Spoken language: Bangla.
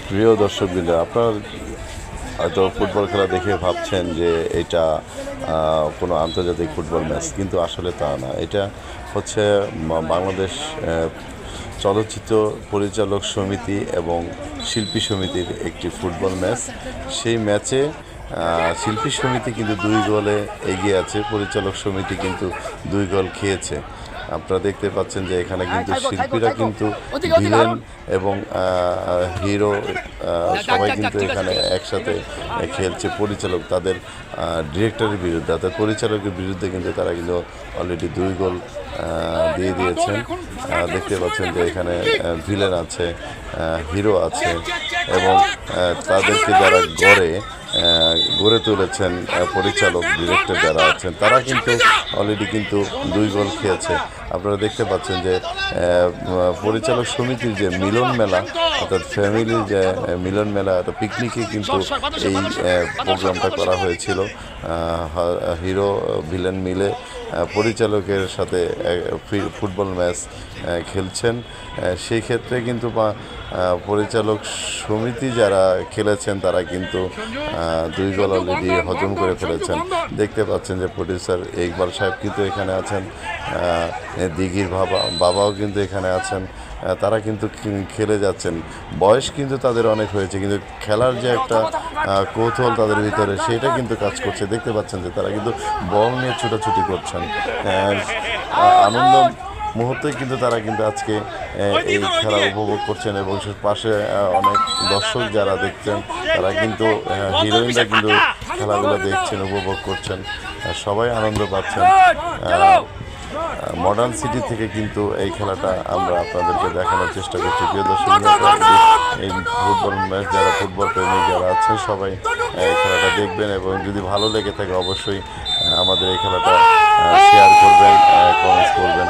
প্রিয় দর্শকবৃন্দ, আপনার হয়তো ফুটবল খেলা দেখে ভাবছেন যে এটা কোনো আন্তর্জাতিক ফুটবল ম্যাচ, কিন্তু আসলে তা না। এটা হচ্ছে বাংলাদেশ চলচ্চিত্র পরিচালক সমিতি এবং শিল্পী সমিতির একটি ফুটবল ম্যাচ। সেই ম্যাচে শিল্পী সমিতি কিন্তু 2 গোলে এগিয়ে আছে, পরিচালক সমিতি কিন্তু 2 গোল খেয়েছে। আপনারা দেখতে পাচ্ছেন যে এখানে কিন্তু শিল্পীরা কিন্তু ভিলেন এবং হিরো সবাই কিন্তু এখানে একসাথে খেলছে। পরিচালক তাদের ডিরেক্টরের বিরুদ্ধে, অর্থাৎ পরিচালকের বিরুদ্ধে কিন্তু তারা কিন্তু অলরেডি 2 গোল দিয়ে দিয়েছেন। দেখতে পাচ্ছেন যে এখানে ভিলেন আছে, হিরো আছে এবং তাদেরকে যারা গড়ে তুলেছেন পরিচালক ডিরেক্টর যারা আছেন, তারা কিন্তু অলরেডি কিন্তু 2 গোল খেয়েছে। আপনারা দেখতে পাচ্ছেন যে পরিচালক সমিতির যে মিলন মেলা, অর্থাৎ ফ্যামিলির যে মিলন মেলা, অর্থাৎ পিকনিকে কিন্তু এই প্রোগ্রামটা করা হয়েছিল। হিরো ভিলেন মিলে পরিচালকের সাথে ফুটবল ম্যাচ খেলছেন। সেই ক্ষেত্রে কিন্তু পরিচালক সমিতি যারা খেলেছেন তারা কিন্তু 2 গোল অলরেডি হজম করে ফেলেছেন। দেখতে পাচ্ছেন যে প্রডিউসার ইকবাল সাহেব কিন্তু এখানে আছেন, দিঘির বাবাও কিন্তু এখানে আছেন। তারা কিন্তু খেলে যাচ্ছেন। বয়স কিন্তু তাদের অনেক হয়েছে, কিন্তু খেলার যে একটা কৌতূহল তাদের ভিতরে, সেটা কিন্তু কাজ করছে। দেখতে পাচ্ছেন যে তারা কিন্তু বল নিয়ে ছুটাছুটি করছেন। আনন্দ মুহূর্তে কিন্তু তারা কিন্তু আজকে এই খেলা উপভোগ করছেন এবং পাশে অনেক দর্শক যারা দেখছেন তারা কিন্তু হিরোইনরা কিন্তু খেলাগুলো দেখছেন, উপভোগ করছেন, সবাই আনন্দ পাচ্ছেন। মডার্ন সিটি থেকে কিন্তু এই খেলাটা আমরা আপনাদেরকে দেখানোর চেষ্টা করছি। প্রিয় দর্শক, এই ফুটবল ম্যাচ যারা ফুটবল প্রেমী যারা আছেন সবাই এই খেলাটা দেখবেন এবং যদি ভালো লেগে থাকে অবশ্যই আমাদের এই খেলাটা শেয়ার করবেন, কমেন্টস করবেন।